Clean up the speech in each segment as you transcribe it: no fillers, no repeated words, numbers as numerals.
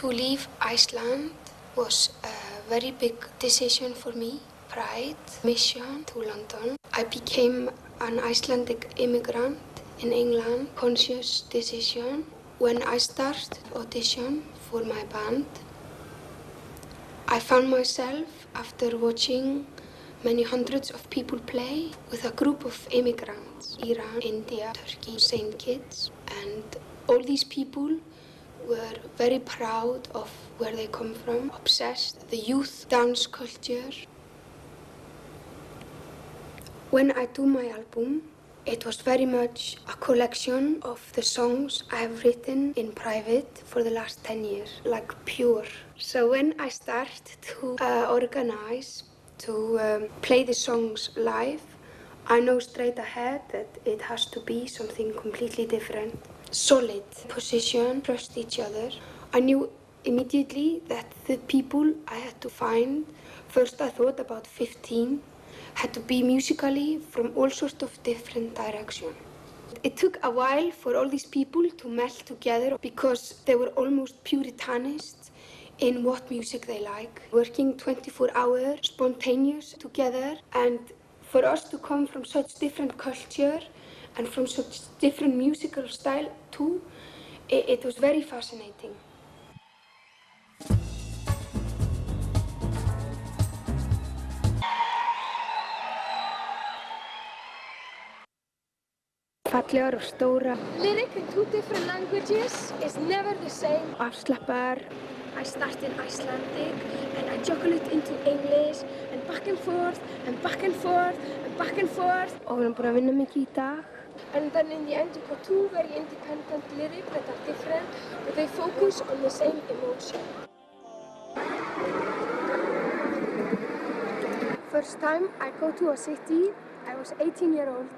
To leave Iceland was a very big decision for me. Pride, mission to London. I became an Icelandic immigrant in England. Conscious decision. When I started audition for my band, I found myself, after watching many hundreds of people play, with a group of immigrants, Iran, India, Turkey, same kids, and all these people were very proud of where they come from, obsessed the youth dance culture. When I do my album, it was very much a collection of the songs I have written in private for the last 10 years, like pure. So when I start to organize, to play the songs live, I know straight ahead that it has to be something completely different. Solid position, trust each other. I knew immediately that the people I had to find, first I thought about 15, had to be musically from all sorts of different directions. It took a while for all these people to melt together because they were almost puritanists in what music they like, working 24 hours, spontaneous together, and for us to come from such different culture and from such different musical style too, it was very fascinating. Fallegar og stóra. Lyric in 2 different languages is never the same. Afslappar. I start in Icelandic and I juggle it into English and back and forth and back and forth and back and forth. Og við erum búin að vinna mikið í dag. And then in the end you got 2 very independent lyrics that are different, but they focus on the same emotion. First time I go to a city, I was 18 years old.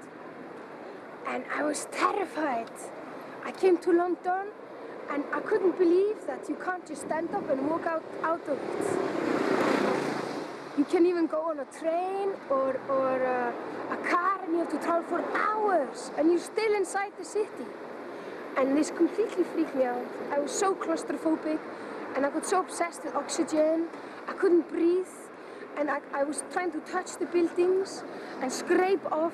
And I was terrified. I came to London and I couldn't believe that you can't just stand up and walk out of it. You can even go on a train or a car and you have to travel for hours and you're still inside the city. And this completely freaked me out. I was so claustrophobic and I got so obsessed with oxygen. I couldn't breathe. And I was trying to touch the buildings and scrape off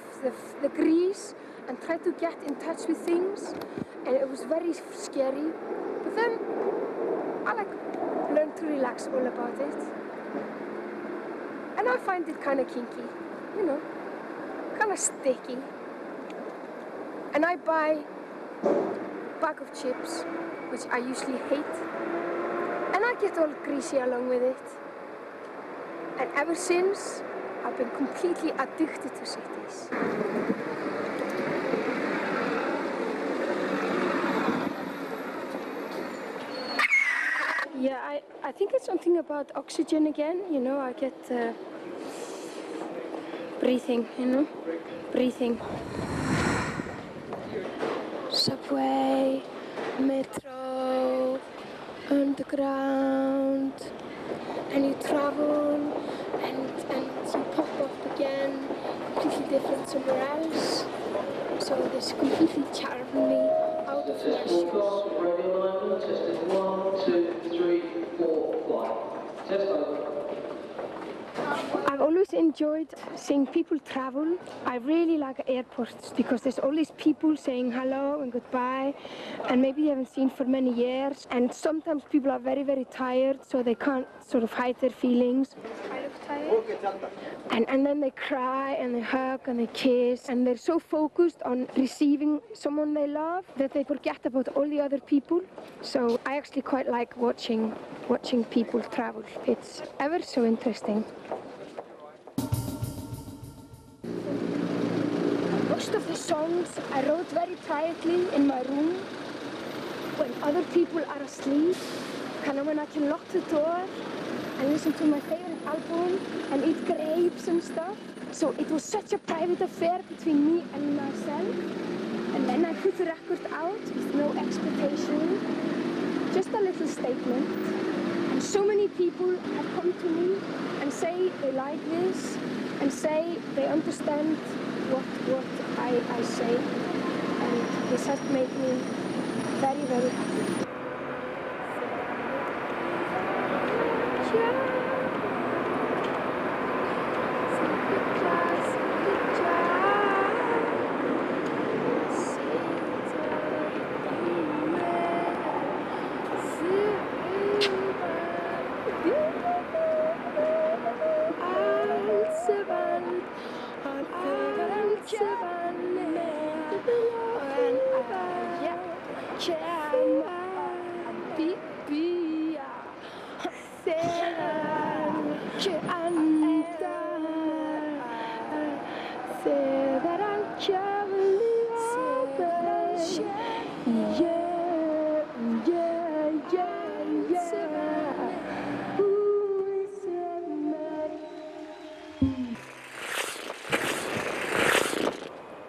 the grease and try to get in touch with things, and it was very scary. But then I learned to relax all about it, and I find it kind of kinky, you know, kind of sticky. And I buy a bag of chips, which I usually hate, and I get all greasy along with it. And ever since, I've been completely addicted to cities. Yeah, I think it's something about oxygen again, you know, I get breathing, you know, breathing. Subway, metro, underground, and you travel, and you pop up again, completely different somewhere else. So this completely charmed me out of my shoes. I've always enjoyed seeing people travel. I really like airports because there's all these people saying hello and goodbye, and maybe you haven't seen for many years, and sometimes people are very, very tired, so they can't sort of hide their feelings. I look tired. And then they cry and they hug and they kiss, and they're so focused on receiving someone they love that they forget about all the other people. So I actually quite like watching people travel. It's ever so interesting. Most of the songs I wrote very quietly in my room when other people are asleep, kind of when I can lock the door and listen to my favorite album and eat grapes and stuff. So it was such a private affair between me and myself. And then I put the record out with no expectation, just a little statement. And so many people have come to me and say they like this and say they understand what I say, and this has made me very, very happy.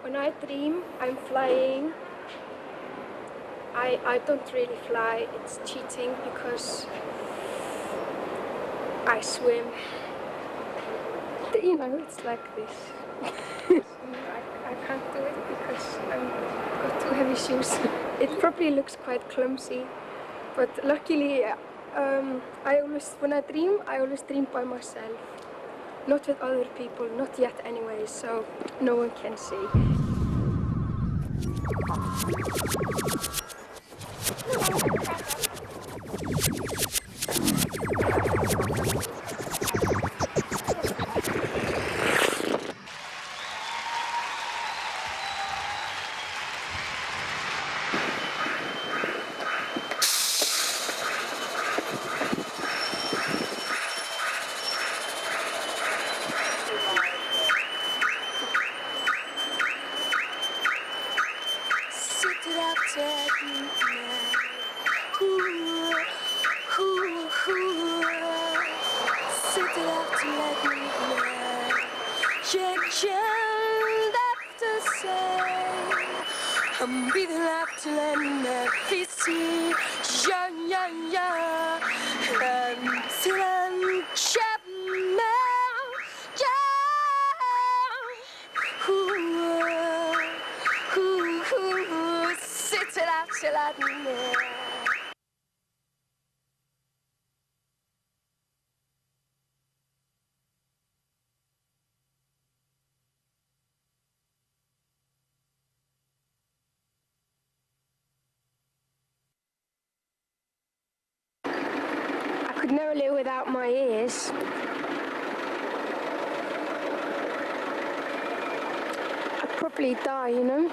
When I dream I'm flying, I don't really fly. It's cheating because I swim. You know, it's like this. I can't do it because I've got too heavy shoes. It probably looks quite clumsy, but luckily, when I dream, I always dream by myself. Not with other people, not yet anyway, so no one can see. I'm breathing up to let me see, yeah, yeah, yeah. Until I'm trapped now, yeah. Sit it out till I know. I could never live without my ears. I'd probably die, you know?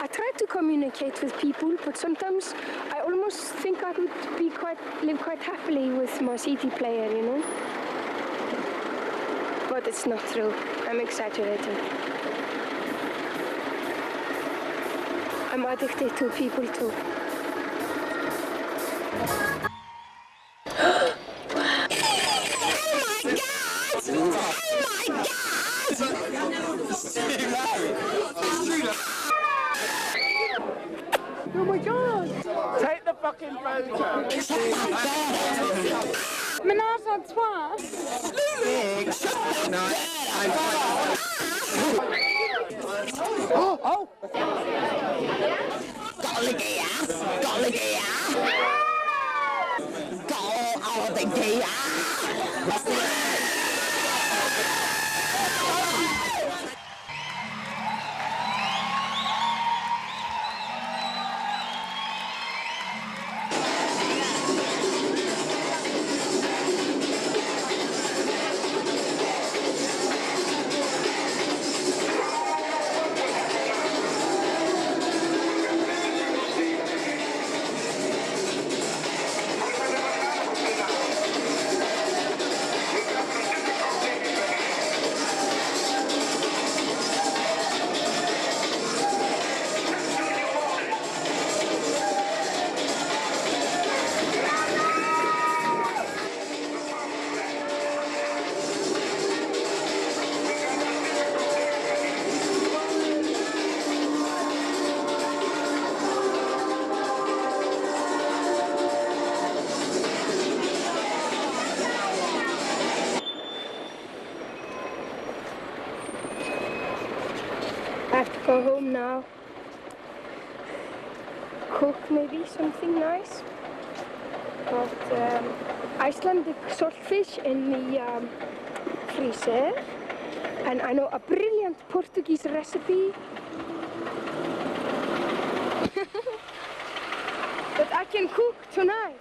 I try to communicate with people, but sometimes I almost think I would live quite happily with my CD player, you know? But it's not true. I'm exaggerating. I'm addicted to people too. Oh my god! Take the fucking photo! Menage à trois! Oh! Got the gear! Got the gear! Got all the gear! I have to go home now. Cook maybe something nice. But Icelandic saltfish in the freezer. And I know a brilliant Portuguese recipe that I can cook tonight.